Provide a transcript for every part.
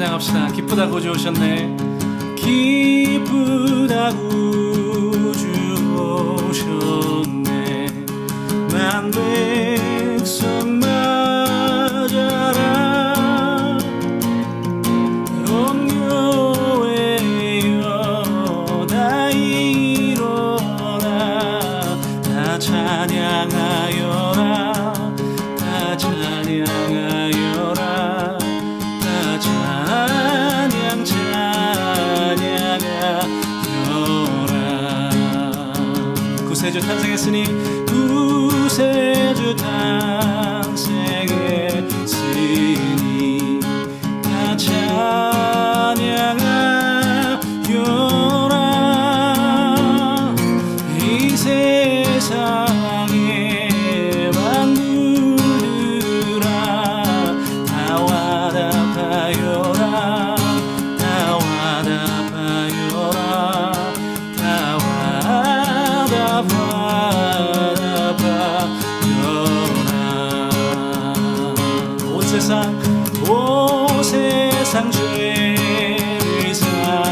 찬양합시다. 기쁘다 구주 오셨네. 기쁘다 구주 오셨네. 만 백성 맞아라. 온 교회여 다 일어나. 다 찬양하여라. 다 찬양하여라. 다 찬양 찬양하여라. 구세주 탄생했으니 구세주 탄생했으니 다 찬양하여라. 이 세상의 만물들아 다 와답하여라. 다 와답하여라. 다 와답하여라. 온 세상 죄를 사하러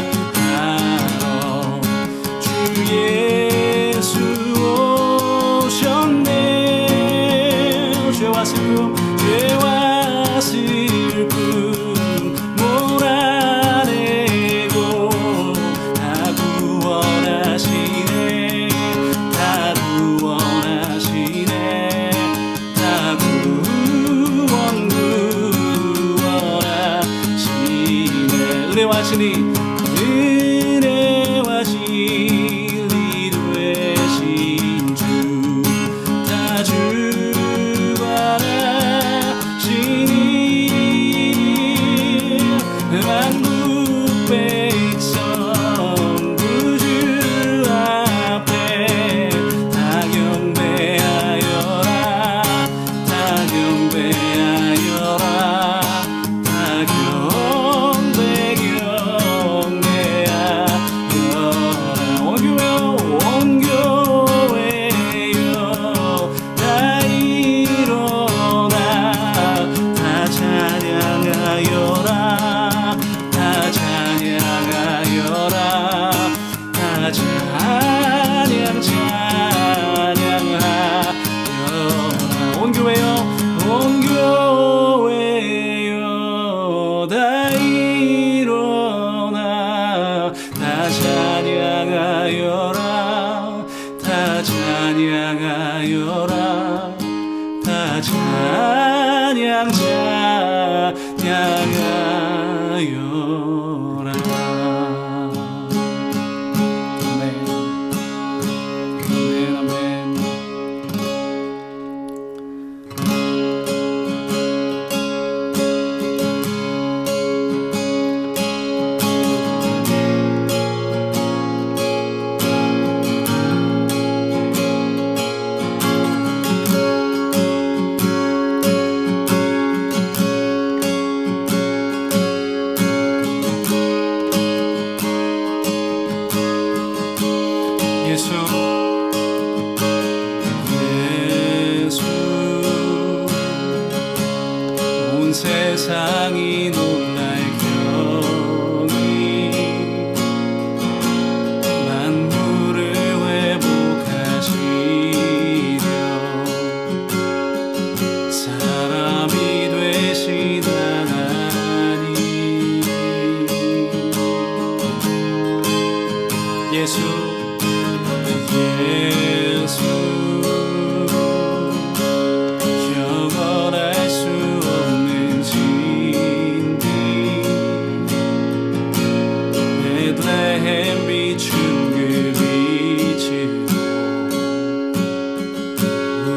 주 예수 오셨네. 죄와 슬픔 몰아내고 다 구원하시네. 다 구원하시네. 다 구원하시네. 은혜와 진리 되신 주 다 주관하시니 만국 백성 구주 앞에 다 경배하여라. 다 경배하여라. 다 경배하여라. 온 교회여 다 일어나. 다 찬양하여라. 다 찬양하여라. 다 찬양 찬양하여라. 온 교회여 다 일어나. 다 찬양하여라. 다 찬양하여라. 다 찬양 찬양하여라. 아멘. 아멘. 아멘. 예수 온 세상이 놀랄 경이 만물을 회복하시려 사람이 되신 하나님. 예수 영원할 수 없는 진리 베들레헴 비춘 그 빛으로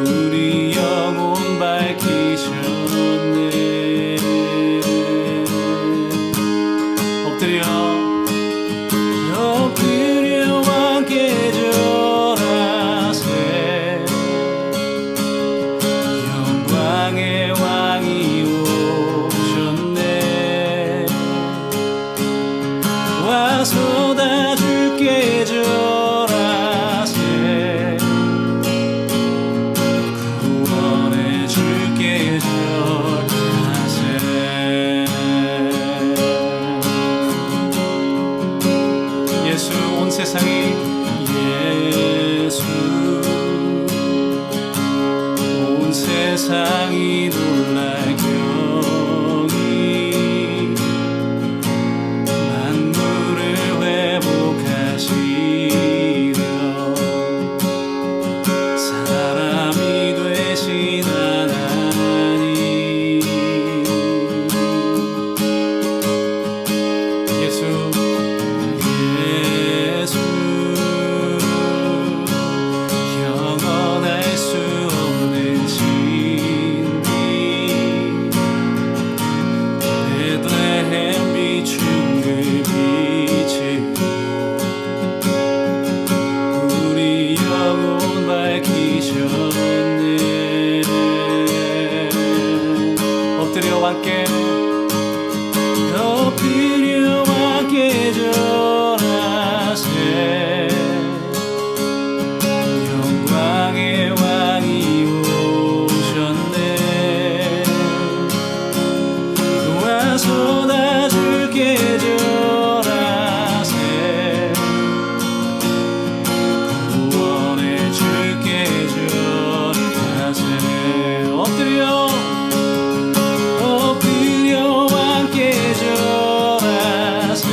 우리 영혼 밝히셨네. 엎드려 함께 절하. 예수 온 세상이 놀랄 경이 만물을 회복하시려 사람이 되신 하나님 예수 영원할 수 없는 진리 베들레헴 비춘 그 빛으로 우리 영혼 밝히셨네. 엎드려 함께 절하세 영광의 왕이 오셨네. 와서 다 주께 절하세 구원해 주께 절하세. 엎드려 함께 절하세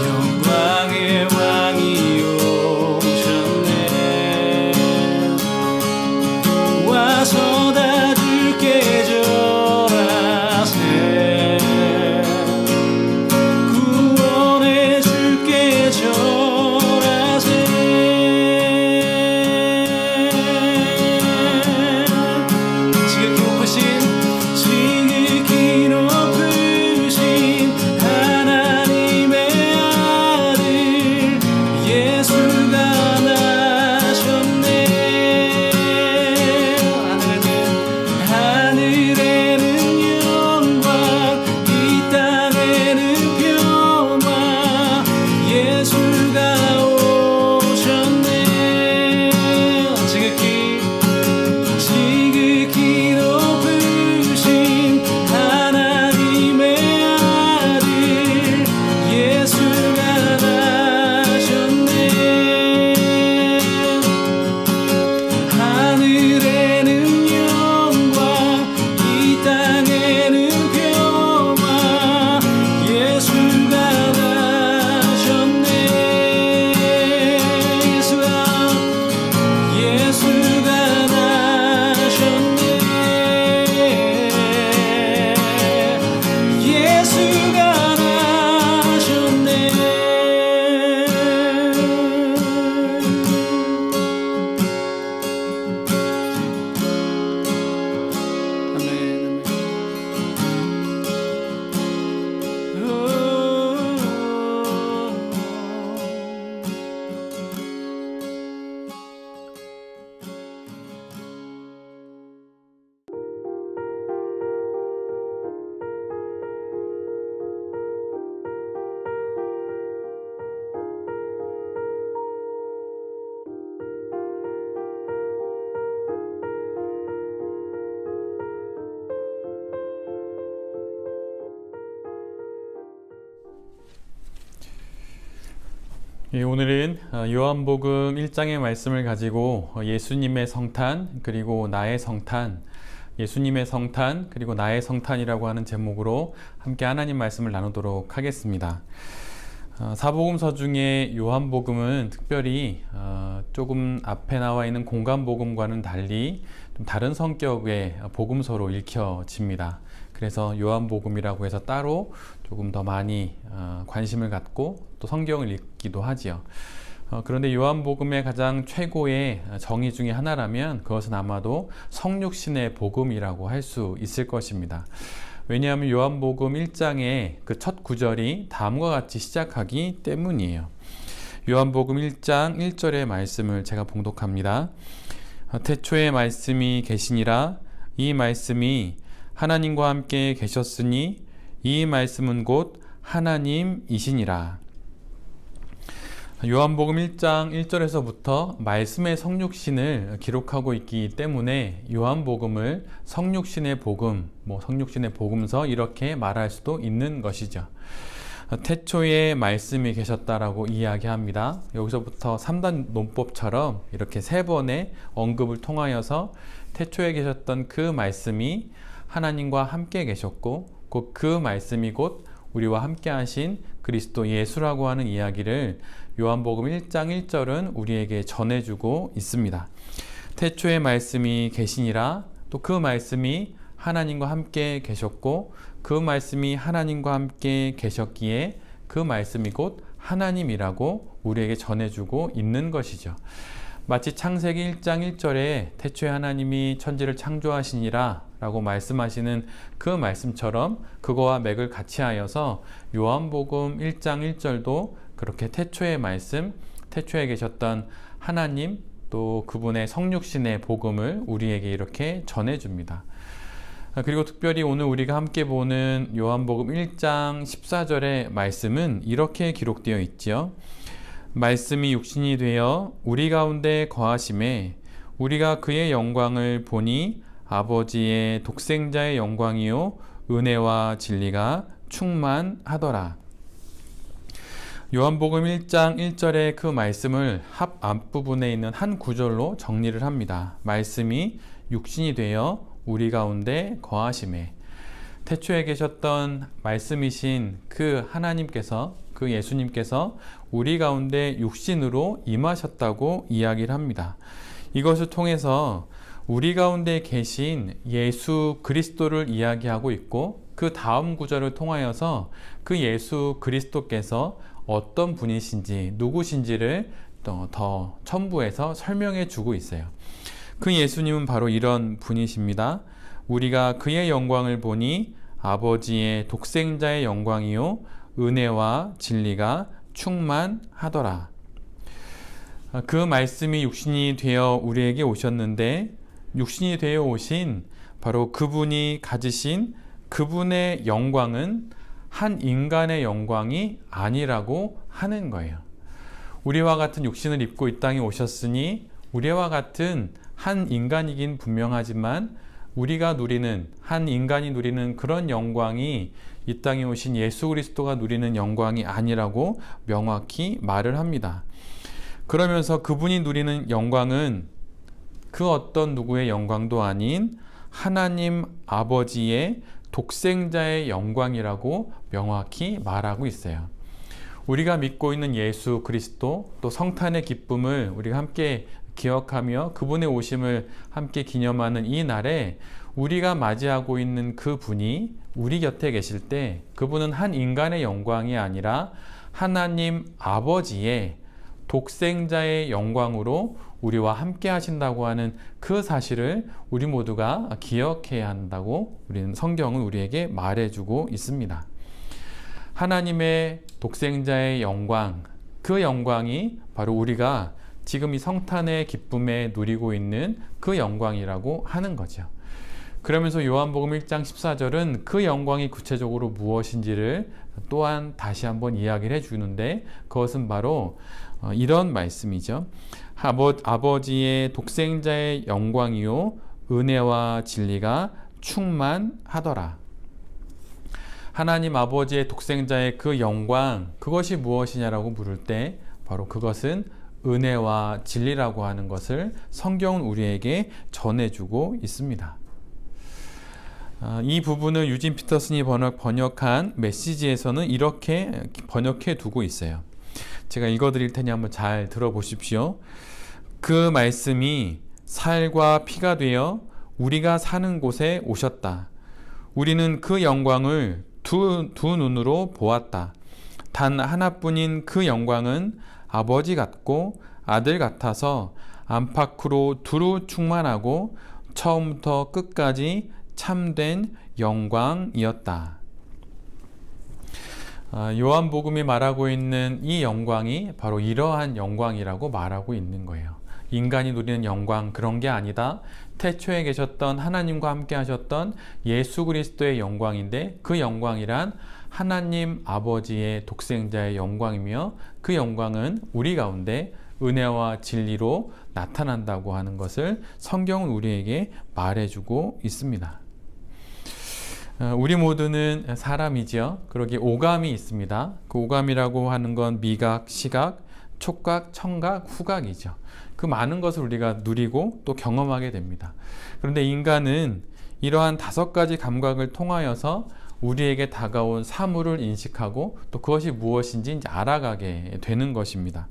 영광의 왕이 오셨네. 와서 다 주께 절하세 구원해 주께 절하세. 지극히 높으신 하나님의 아들 예수가 나셨네. 하늘에는 영광 이 땅에는 평화 예수가 오셨네. 지극히 높으신 하나님의 아들 예수가 나셨네. 하늘에는 영광 이 땅에는 평화 예수가 나셨네. 예수가 나셨네. 예수가 나셨네. 아멘. 오늘은 요한복음 1장의 말씀을 가지고 예수님의 성탄 그리고 나의 성탄, 예수님의 성탄 그리고 나의 성탄이라고 하는 제목으로 함께 하나님 말씀을 나누도록 하겠습니다. 사복음서 중에 요한복음은 특별히 조금 앞에 나와 있는 공관복음과는 달리 좀 다른 성격의 복음서로 읽혀집니다. 그래서 요한복음이라고 해서 따로 조금 더 많이 관심을 갖고 또 성경을 읽기도 하지요. 그런데 요한복음의 가장 최고의 정의 중에 하나라면 그것은 아마도 성육신의 복음이라고 할 수 있을 것입니다. 왜냐하면 요한복음 1장의 그 첫 구절이 다음과 같이 시작하기 때문이에요. 요한복음 1장 1절의 말씀을 제가 봉독합니다. 태초에 말씀이 계시니라. 이 말씀이 하나님과 함께 계셨으니 이 말씀은 곧 하나님이시니라. 요한복음 1장 1절에서부터 말씀의 성육신을 기록하고 있기 때문에 요한복음을 성육신의 복음, 성육신의 복음서 이렇게 말할 수도 있는 것이죠. 태초에 말씀이 계셨다라고 이야기합니다. 여기서부터 3단 논법처럼 이렇게 3번의 언급을 통하여서 태초에 계셨던 그 말씀이 하나님과 함께 계셨고 그 말씀이 곧 우리와 함께 하신 그리스도 예수라고 하는 이야기를 요한복음 1장 1절은 우리에게 전해주고 있습니다. 태초에 말씀이 계시니라, 또 그 말씀이 하나님과 함께 계셨고 그 말씀이 하나님과 함께 계셨기에 그 말씀이 곧 하나님이라고 우리에게 전해주고 있는 것이죠. 마치 창세기 1장 1절에 태초에 하나님이 천지를 창조하시니라 라고 말씀하시는 그 말씀처럼 그거와 맥을 같이 하여서 요한복음 1장 1절도 그렇게 태초의 말씀, 태초에 계셨던 하나님, 또 그분의 성육신의 복음을 우리에게 이렇게 전해줍니다. 그리고 특별히 오늘 우리가 함께 보는 요한복음 1장 14절의 말씀은 이렇게 기록되어 있지요. 말씀이 육신이 되어 우리 가운데 거하심에 우리가 그의 영광을 보니 아버지의 독생자의 영광이요 은혜와 진리가 충만하더라. 요한복음 1장 1절의 그 말씀을 합 앞부분에 있는 한 구절로 정리를 합니다. 말씀이 육신이 되어 우리 가운데 거하심에, 태초에 계셨던 말씀이신 그 하나님께서, 그 예수님께서 우리 가운데 육신으로 임하셨다고 이야기를 합니다. 이것을 통해서 우리 가운데 계신 예수 그리스도를 이야기하고 있고 그 다음 구절을 통하여서 그 예수 그리스도께서 어떤 분이신지 누구신지를 더 첨부해서 설명해 주고 있어요. 그 예수님은 바로 이런 분이십니다. 우리가 그의 영광을 보니 아버지의 독생자의 영광이요 은혜와 진리가 충만하더라. 그 말씀이 육신이 되어 우리에게 오셨는데 육신이 되어 오신 바로 그분이 가지신 그분의 영광은 한 인간의 영광이 아니라고 하는 거예요. 우리와 같은 육신을 입고 이 땅에 오셨으니 우리와 같은 한 인간이긴 분명하지만 우리가 누리는, 한 인간이 누리는 그런 영광이 이 땅에 오신 예수 그리스도가 누리는 영광이 아니라고 명확히 말을 합니다. 그러면서 그분이 누리는 영광은 그 어떤 누구의 영광도 아닌 하나님 아버지의 독생자의 영광이라고 명확히 말하고 있어요. 우리가 믿고 있는 예수 그리스도, 또 성탄의 기쁨을 우리가 함께 기억하며 그분의 오심을 함께 기념하는 이 날에 우리가 맞이하고 있는 그 분이 우리 곁에 계실 때 그분은 한 인간의 영광이 아니라 하나님 아버지의 독생자의 영광으로 우리와 함께 하신다고 하는 그 사실을 우리 모두가 기억해야 한다고 우리는 성경은 우리에게 말해주고 있습니다. 하나님의 독생자의 영광, 그 영광이 바로 우리가 지금 이 성탄의 기쁨에 누리고 있는 그 영광이라고 하는 거죠. 그러면서 요한복음 1장 14절은 그 영광이 구체적으로 무엇인지를 또한 다시 한번 이야기를 해주는데 그것은 바로 이런 말씀이죠. 아버지의 독생자의 영광이요 은혜와 진리가 충만하더라. 하나님 아버지의 독생자의 그 영광, 그것이 무엇이냐라고 물을 때 바로 그것은 은혜와 진리라고 하는 것을 성경은 우리에게 전해주고 있습니다. 이 부분을 유진 피터슨이 번역한 메시지에서는 이렇게 번역해 두고 있어요. 제가 읽어드릴 테니 한번 잘 들어보십시오. 그 말씀이 살과 피가 되어 우리가 사는 곳에 오셨다. 우리는 그 영광을 두 눈으로 보았다. 단 하나뿐인 그 영광은 아버지 같고 아들 같아서 안팎으로 두루 충만하고 처음부터 끝까지 참된 영광이었다. 요한복음이 말하고 있는 이 영광이 바로 이러한 영광이라고 말하고 있는 거예요. 인간이 누리는 영광, 그런 게 아니다. 태초에 계셨던 하나님과 함께 하셨던 예수 그리스도의 영광인데 그 영광이란 하나님 아버지의 독생자의 영광이며 그 영광은 우리 가운데 은혜와 진리로 나타난다고 하는 것을 성경은 우리에게 말해주고 있습니다. 우리 모두는 사람이지요. 그러기에 오감이 있습니다. 그 오감이라고 하는 건 미각, 시각, 촉각, 청각, 후각이죠. 그 많은 것을 우리가 누리고 또 경험하게 됩니다. 그런데 인간은 이러한 5가지 감각을 통하여서 우리에게 다가온 사물을 인식하고 또 그것이 무엇인지 이제 알아가게 되는 것입니다.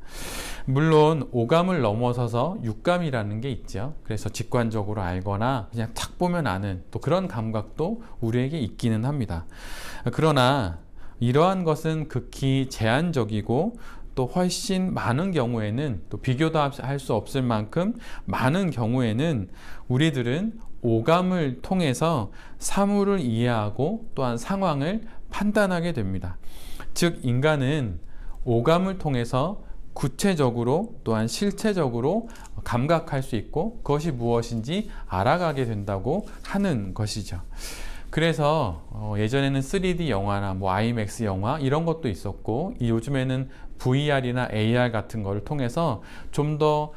물론 오감을 넘어서서 육감이라는 게 있죠. 그래서 직관적으로 알거나 그냥 탁 보면 아는 또 그런 감각도 우리에게 있기는 합니다. 그러나 이러한 것은 극히 제한적이고 또 훨씬 많은 경우에는 또 비교도 할 수 없을 만큼 많은 경우에는 우리들은 오감을 통해서 사물을 이해하고 또한 상황을 판단하게 됩니다. 즉 인간은 오감을 통해서 구체적으로 또한 실체적으로 감각할 수 있고 그것이 무엇인지 알아가게 된다고 하는 것이죠. 그래서 예전에는 3D 영화나 뭐 IMAX 영화 이런 것도 있었고 요즘에는 VR이나 AR 같은 거를 통해서 좀 더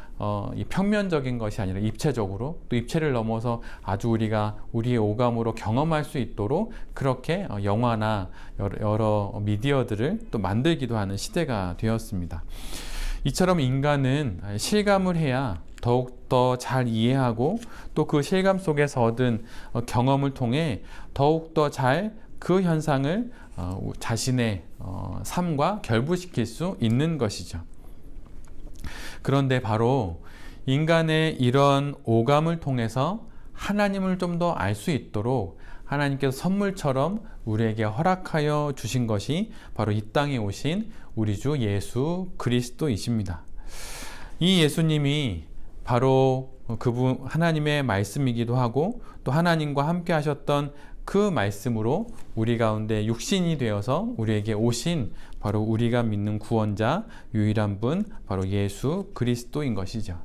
평면적인 것이 아니라 입체적으로 또 입체를 넘어서 아주 우리가 우리의 오감으로 경험할 수 있도록 그렇게 영화나 여러 미디어들을 또 만들기도 하는 시대가 되었습니다. 이처럼 인간은 실감을 해야 더욱더 잘 이해하고 또 그 실감 속에서 얻은 경험을 통해 더욱더 잘 그 현상을 자신의 삶과 결부시킬 수 있는 것이죠. 그런데 바로 인간의 이런 오감을 통해서 하나님을 좀 더 알 수 있도록 하나님께서 선물처럼 우리에게 허락하여 주신 것이 바로 이 땅에 오신 우리 주 예수 그리스도이십니다. 이 예수님이 바로 그분 하나님의 말씀이기도 하고 또 하나님과 함께 하셨던 그 말씀으로 우리 가운데 육신이 되어서 우리에게 오신 바로 우리가 믿는 구원자 유일한 분 바로 예수 그리스도인 것이죠.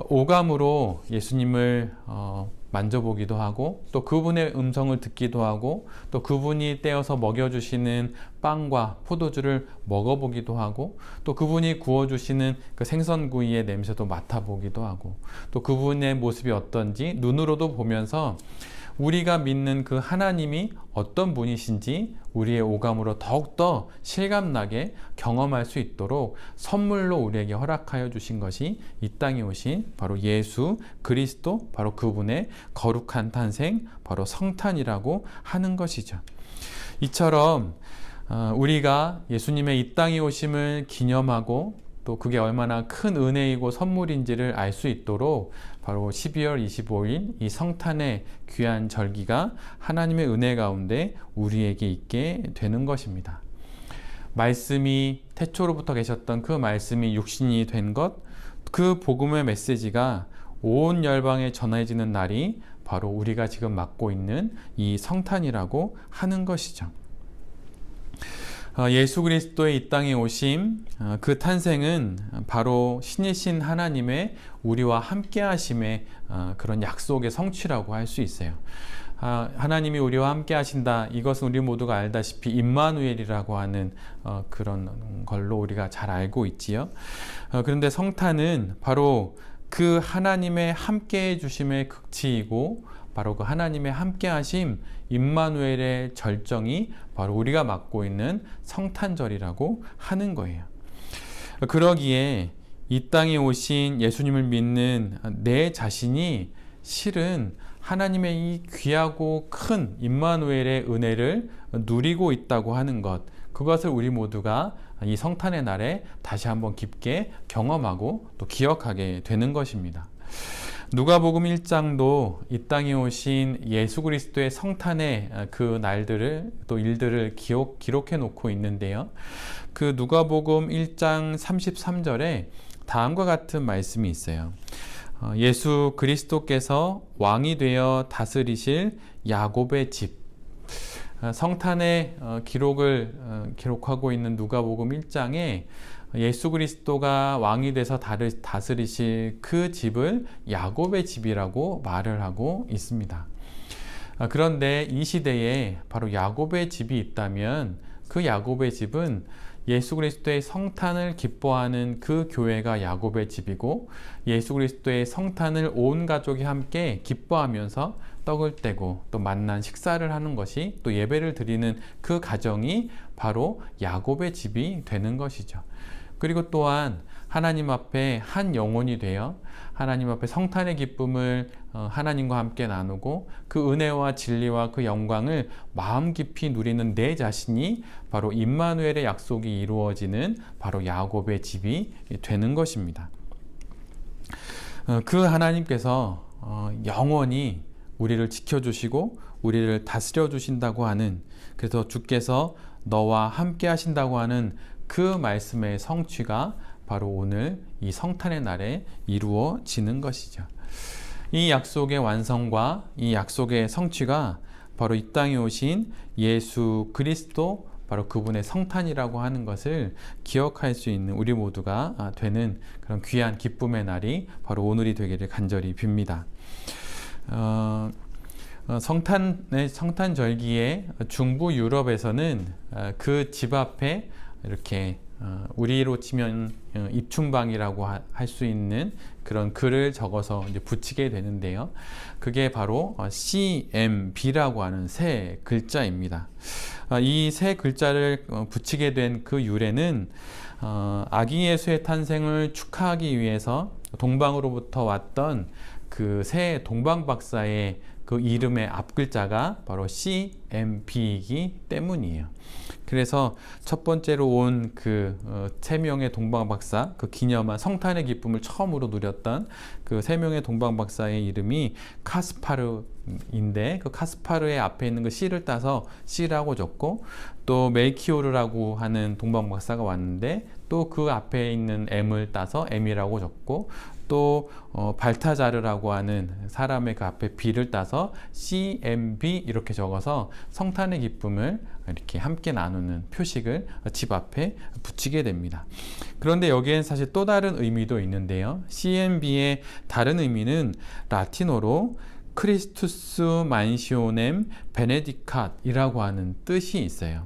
오감으로 예수님을 만져보기도 하고 또 그분의 음성을 듣기도 하고 또 그분이 떼어서 먹여주시는 빵과 포도주를 먹어보기도 하고 또 그분이 구워주시는 그 생선구이의 냄새도 맡아보기도 하고 또 그분의 모습이 어떤지 눈으로도 보면서 우리가 믿는 그 하나님이 어떤 분이신지 우리의 오감으로 더욱더 실감나게 경험할 수 있도록 선물로 우리에게 허락하여 주신 것이 이 땅에 오신 바로 예수 그리스도 바로 그분의 거룩한 탄생 바로 성탄이라고 하는 것이죠. 이처럼 우리가 예수님의 이 땅에 오심을 기념하고 또 그게 얼마나 큰 은혜이고 선물인지를 알 수 있도록 바로 12월 25일 이 성탄의 귀한 절기가 하나님의 은혜 가운데 우리에게 있게 되는 것입니다. 말씀이 태초로부터 계셨던 그 말씀이 육신이 된 것, 그 복음의 메시지가 온 열방에 전해지는 날이 바로 우리가 지금 맞고 있는 이 성탄이라고 하는 것이죠. 예수 그리스도의 이 땅에 오심, 그 탄생은 바로 신이신 하나님의 우리와 함께 하심의 그런 약속의 성취라고 할 수 있어요. 하나님이 우리와 함께 하신다. 이것은 우리 모두가 알다시피 임마누엘이라고 하는 그런 걸로 우리가 잘 알고 있지요. 그런데 성탄은 바로 그 하나님의 함께 해주심의 극치이고 바로 그 하나님의 함께 하심 임마누엘의 절정이 바로 우리가 맞고 있는 성탄절이라고 하는 거예요. 그러기에 이 땅에 오신 예수님을 믿는 내 자신이 실은 하나님의 이 귀하고 큰 임마누엘의 은혜를 누리고 있다고 하는 것, 그것을 우리 모두가 이 성탄의 날에 다시 한번 깊게 경험하고 또 기억하게 되는 것입니다. 누가복음 1장도 이 땅에 오신 예수 그리스도의 성탄의 그 날들을 또 일들을 기록해 놓고 있는데요. 그 누가복음 1장 33절에 다음과 같은 말씀이 있어요. 예수 그리스도께서 왕이 되어 다스리실 야곱의 집. 성탄의 기록을 기록하고 있는 누가복음 1장에 예수 그리스도가 왕이 돼서 다스리실 그 집을 야곱의 집이라고 말을 하고 있습니다. 그런데 이 시대에 바로 야곱의 집이 있다면 그 야곱의 집은 예수 그리스도의 성탄을 기뻐하는 그 교회가 야곱의 집이고, 예수 그리스도의 성탄을 온 가족이 함께 기뻐하면서 떡을 떼고 또 만난 식사를 하는 것이, 또 예배를 드리는 그 가정이 바로 야곱의 집이 되는 것이죠. 그리고 또한 하나님 앞에 한 영혼이 되어 하나님 앞에 성탄의 기쁨을 하나님과 함께 나누고 그 은혜와 진리와 그 영광을 마음 깊이 누리는 내 자신이 바로 임마누엘의 약속이 이루어지는 바로 야곱의 집이 되는 것입니다. 그 하나님께서 영원히 우리를 지켜주시고 우리를 다스려 주신다고 하는, 그래서 주께서 너와 함께 하신다고 하는 그 말씀의 성취가 바로 오늘 이 성탄의 날에 이루어지는 것이죠. 이 약속의 완성과 이 약속의 성취가 바로 이 땅에 오신 예수 그리스도, 바로 그분의 성탄이라고 하는 것을 기억할 수 있는 우리 모두가 되는 그런 귀한 기쁨의 날이 바로 오늘이 되기를 간절히 빕니다. 성탄절기에 중부 유럽에서는 그 집 앞에 이렇게 우리로 치면 입춘방이라고 할 수 있는 그런 글을 적어서 이제 붙이게 되는데요. 그게 바로 CMB라고 하는 세 글자입니다. 이 세 글자를 붙이게 된 그 유래는 아기 예수의 탄생을 축하하기 위해서 동방으로부터 왔던 그 새 동방 박사의 그 이름의 앞 글자가 바로 CMB이기 때문이에요. 그래서 첫 번째로 온 그 세 명의 동방 박사, 그 기념한 성탄의 기쁨을 처음으로 누렸던 그 세 명의 동방 박사의 이름이 카스파르인데, 그 카스파르의 앞에 있는 그 C를 따서 C라고 적고, 또 멜키오르라고 하는 동방 박사가 왔는데 또 그 앞에 있는 M을 따서 M이라고 적고, 또 발타자르라고 하는 사람의 그 앞에 B를 따서 CMB 이렇게 적어서 성탄의 기쁨을 이렇게 함께 나누는 표식을 집 앞에 붙이게 됩니다. 그런데 여기엔 사실 또 다른 의미도 있는데요. CMB의 다른 의미는 라틴어로 크리스투스 만시오넴 베네디캇이라고 하는 뜻이 있어요.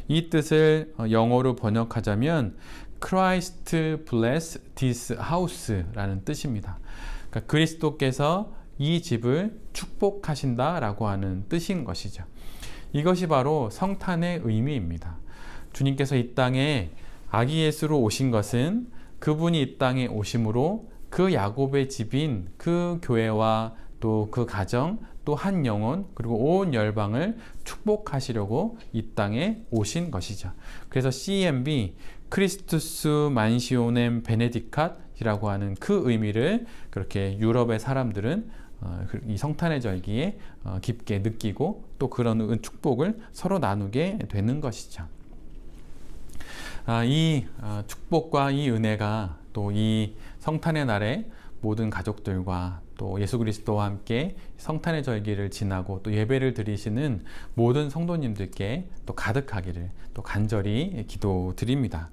이 뜻을 영어로 번역하자면 Christ bless this house라는 뜻입니다. 그러니까 그리스도께서 이 집을 축복하신다 라고 하는 뜻인 것이죠. 이것이 바로 성탄의 의미입니다. 주님께서 이 땅에 아기 예수로 오신 것은 그분이 이 땅에 오심으로 그 야곱의 집인 그 교회와 또 그 가정, 또 한 영혼, 그리고 온 열방을 축복하시려고 이 땅에 오신 것이죠. 그래서 CMB, 크리스투스 만시오넴 베네디캇이라고 하는 그 의미를 그렇게 유럽의 사람들은 이 성탄의 절기에 깊게 느끼고 또 그런 축복을 서로 나누게 되는 것이죠. 이 축복과 이 은혜가 또 이 성탄의 날에 모든 가족들과 또 예수 그리스도와 함께 성탄의 절기를 지나고 또 예배를 드리시는 모든 성도님들께 또 가득하기를 또 간절히 기도드립니다.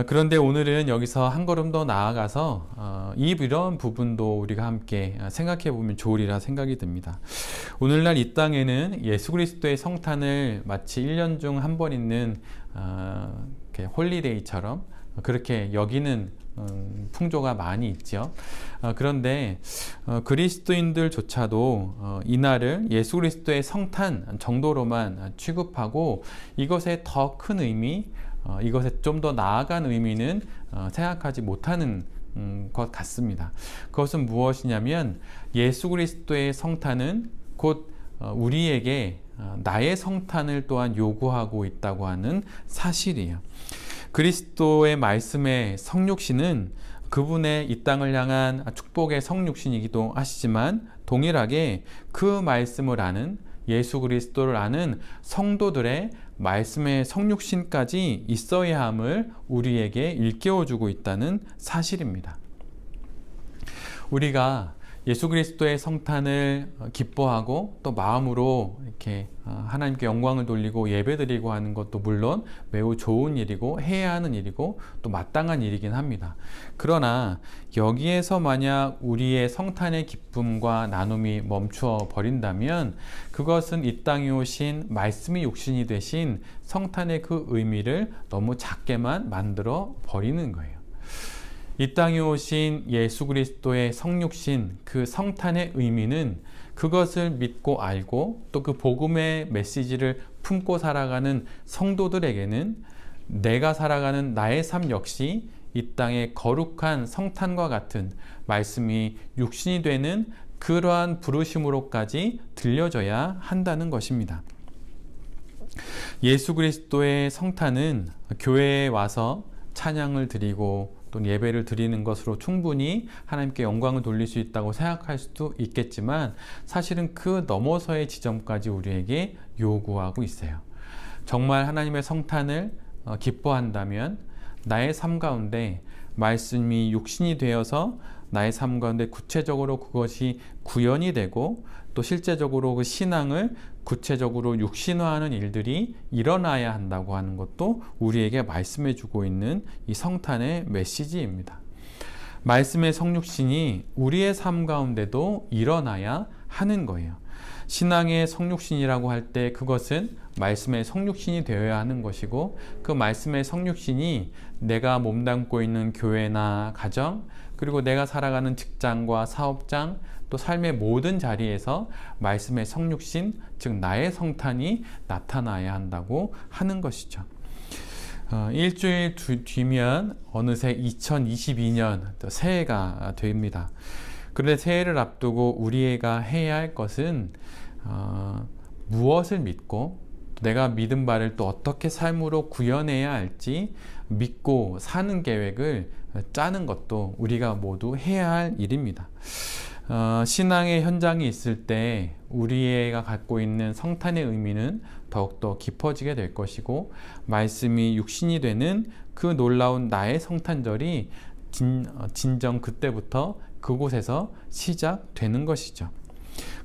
그런데 오늘은 여기서 한 걸음 더 나아가서 이런 부분도 우리가 함께 생각해 보면 좋으리라 생각이 듭니다. 오늘날 이 땅에는 예수 그리스도의 성탄을 마치 1년 중 한 번 있는 홀리데이처럼 그렇게 여기는 풍조가 많이 있죠. 그런데 그리스도인들조차도 이날을 예수 그리스도의 성탄 정도로만 취급하고 이것에 더 큰 의미, 이것에 좀 더 나아간 의미는 생각하지 못하는 것 같습니다. 그것은 무엇이냐면 예수 그리스도의 성탄은 곧 우리에게 나의 성탄을 또한 요구하고 있다고 하는 사실이에요. 그리스도의 말씀의 성육신은 그분의 이 땅을 향한 축복의 성육신이기도 하시지만 동일하게 그 말씀을 아는 예수 그리스도를 아는 성도들의 말씀의 성육신까지 있어야 함을 우리에게 일깨워주고 있다는 사실입니다. 우리가 예수 그리스도의 성탄을 기뻐하고 또 마음으로 이렇게 하나님께 영광을 돌리고 예배드리고 하는 것도 물론 매우 좋은 일이고 해야 하는 일이고 또 마땅한 일이긴 합니다. 그러나 여기에서 만약 우리의 성탄의 기쁨과 나눔이 멈추어 버린다면 그것은 이 땅에 오신 말씀이 육신이 되신 성탄의 그 의미를 너무 작게만 만들어 버리는 거예요. 이 땅에 오신 예수 그리스도의 성육신 그 성탄의 의미는 그것을 믿고 알고 또 그 복음의 메시지를 품고 살아가는 성도들에게는 내가 살아가는 나의 삶 역시 이 땅의 거룩한 성탄과 같은 말씀이 육신이 되는 그러한 부르심으로까지 들려져야 한다는 것입니다. 예수 그리스도의 성탄은 교회에 와서 찬양을 드리고 또 예배를 드리는 것으로 충분히 하나님께 영광을 돌릴 수 있다고 생각할 수도 있겠지만 사실은 그 너머서의 지점까지 우리에게 요구하고 있어요. 정말 하나님의 성탄을 기뻐한다면 나의 삶 가운데 말씀이 육신이 되어서 나의 삶 가운데 구체적으로 그것이 구현이 되고 또 실제적으로 그 신앙을 구체적으로 육신화하는 일들이 일어나야 한다고 하는 것도 우리에게 말씀해 주고 있는 이 성탄의 메시지입니다. 말씀의 성육신이 우리의 삶 가운데도 일어나야 하는 거예요. 신앙의 성육신이라고 할 때 그것은 말씀의 성육신이 되어야 하는 것이고 그 말씀의 성육신이 내가 몸담고 있는 교회나 가정 그리고 내가 살아가는 직장과 사업장 또 삶의 모든 자리에서 말씀의 성육신 즉 나의 성탄이 나타나야 한다고 하는 것이죠. 일주일 뒤면 어느새 2022년 새해가 됩니다. 그런데 새해를 앞두고 우리가 해야 할 것은 무엇을 믿고 내가 믿은 바를 또 어떻게 삶으로 구현해야 할지 믿고 사는 계획을 짜는 것도 우리가 모두 해야 할 일입니다. 신앙의 현장이 있을 때 우리가 갖고 있는 성탄의 의미는 더욱더 깊어지게 될 것이고 말씀이 육신이 되는 그 놀라운 나의 성탄절이 진정 그때부터 그곳에서 시작되는 것이죠.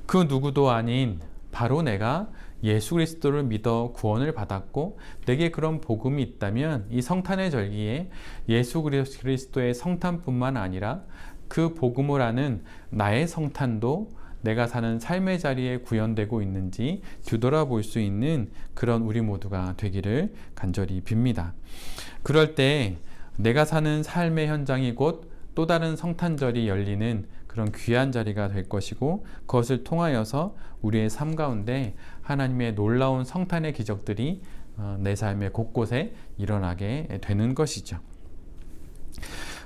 그 누구도 아닌 바로 내가 예수 그리스도를 믿어 구원을 받았고 내게 그런 복음이 있다면 이 성탄의 절기에 예수 그리스도의 성탄뿐만 아니라 그 복음을 아는 나의 성탄도 내가 사는 삶의 자리에 구현되고 있는지 뒤돌아볼 수 있는 그런 우리 모두가 되기를 간절히 빕니다. 그럴 때 내가 사는 삶의 현장이 곧 또 다른 성탄절이 열리는 그런 귀한 자리가 될 것이고 그것을 통하여서 우리의 삶 가운데 하나님의 놀라운 성탄의 기적들이 내 삶의 곳곳에 일어나게 되는 것이죠.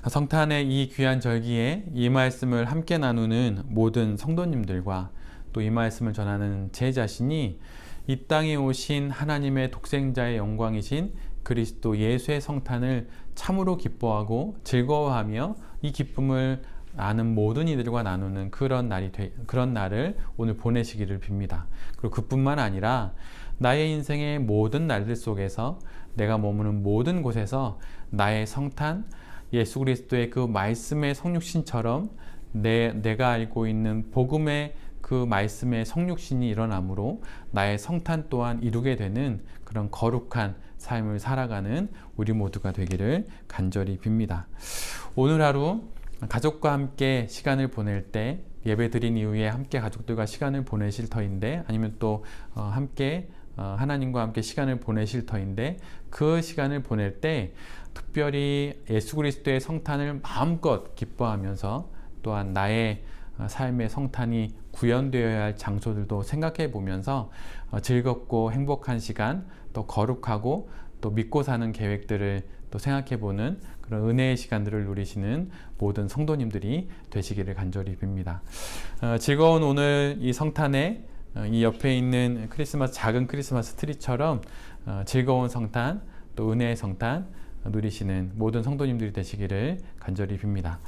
성탄의 이 귀한 절기에 이 말씀을 함께 나누는 모든 성도님들과 또 이 말씀을 전하는 제 자신이 이 땅에 오신 하나님의 독생자의 영광이신 그리스도 예수의 성탄을 참으로 기뻐하고 즐거워하며 이 기쁨을 아는 모든 이들과 나누는 그런 날을 오늘 보내시기를 빕니다. 그리고 그뿐만 아니라 나의 인생의 모든 날들 속에서 내가 머무는 모든 곳에서 나의 성탄, 예수 그리스도의 그 말씀의 성육신처럼 내가 알고 있는 복음의 그 말씀의 성육신이 일어나므로 나의 성탄 또한 이루게 되는 그런 거룩한 삶을 살아가는 우리 모두가 되기를 간절히 빕니다. 오늘 하루 가족과 함께 시간을 보낼 때 예배 드린 이후에 함께 가족들과 시간을 보내실 터인데 아니면 또 함께 하나님과 함께 시간을 보내실 터인데 그 시간을 보낼 때 특별히 예수 그리스도의 성탄을 마음껏 기뻐하면서 또한 나의 삶의 성탄이 구현되어야 할 장소들도 생각해 보면서 즐겁고 행복한 시간 또 거룩하고 또 믿고 사는 계획들을 또 생각해 보는 그런 은혜의 시간들을 누리시는 모든 성도님들이 되시기를 간절히 빕니다. 즐거운 오늘 이 성탄에 이 옆에 있는 작은 크리스마스 트리처럼 즐거운 성탄 또 은혜의 성탄 누리시는 모든 성도님들이 되시기를 간절히 빕니다.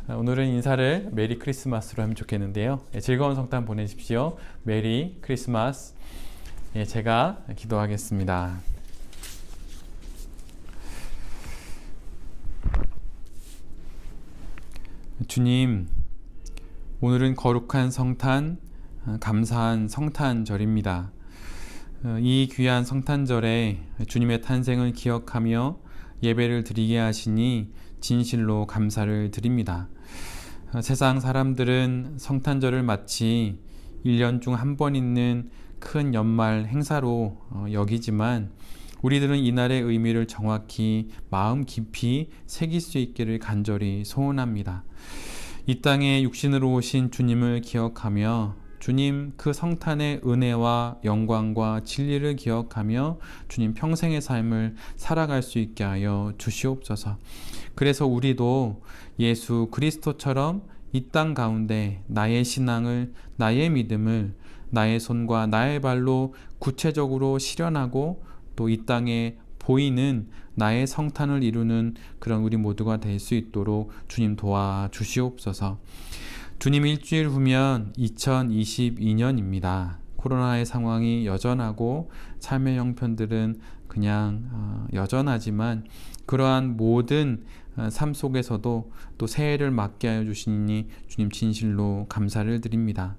오늘은 인사를 메리 크리스마스로 하면 좋겠는데요. 즐거운 성탄 보내십시오. 메리 크리스마스. 제가 기도하겠습니다. 주님, 오늘은 거룩한 성탄, 감사한 성탄절입니다. 이 귀한 성탄절에 주님의 탄생을 기억하며 예배를 드리게 하시니 진실로 감사를 드립니다. 세상 사람들은 성탄절을 마치 1년 중 한 번 있는 큰 연말 행사로 여기지만 우리들은 이날의 의미를 정확히 마음 깊이 새길 수 있기를 간절히 소원합니다. 이 땅에 육신으로 오신 주님을 기억하며 주님 그 성탄의 은혜와 영광과 진리를 기억하며 주님 평생의 삶을 살아갈 수 있게 하여 주시옵소서. 그래서 우리도 예수 그리스도처럼 이 땅 가운데 나의 신앙을, 나의 믿음을 나의 손과 나의 발로 구체적으로 실현하고 또 이 땅에 보이는 나의 성탄을 이루는 그런 우리 모두가 될 수 있도록 주님 도와주시옵소서. 주님 일주일 후면 2022년입니다. 코로나의 상황이 여전하고 삶의 형편들은 그냥 여전하지만 그러한 모든 삶 속에서도 또 새해를 맞게 하여 주시니 주님 진실로 감사를 드립니다.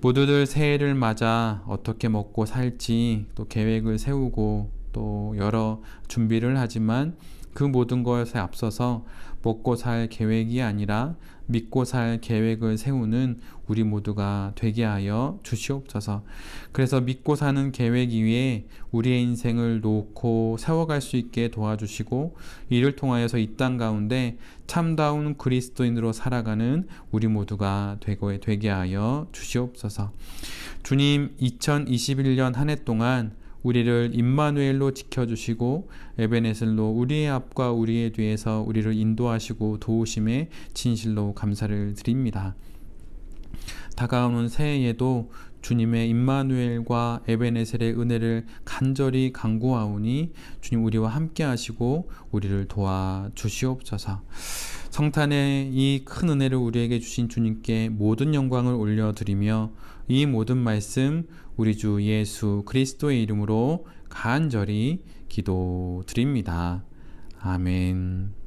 모두들 새해를 맞아 어떻게 먹고 살지 또 계획을 세우고 또 여러 준비를 하지만 그 모든 것에 앞서서 먹고 살 계획이 아니라 믿고 살 계획을 세우는 우리 모두가 되게 하여 주시옵소서. 그래서 믿고 사는 계획 위에 우리의 인생을 놓고 세워갈 수 있게 도와주시고 이를 통하여서 이 땅 가운데 참다운 그리스도인으로 살아가는 우리 모두가 되게 하여 주시옵소서. 주님 2021년 한 해 동안 우리를 임마누엘로 지켜주시고 에베네셀로 우리의 앞과 우리의 뒤에서 우리를 인도하시고 도우심에 진실로 감사를 드립니다. 다가오는 새해에도 주님의 임마누엘과 에베네셀의 은혜를 간절히 간구하오니 주님 우리와 함께 하시고 우리를 도와주시옵소서. 성탄의 이 큰 은혜를 우리에게 주신 주님께 모든 영광을 올려드리며 이 모든 말씀 우리 주 예수 그리스도의 이름으로 간절히 기도드립니다. 아멘.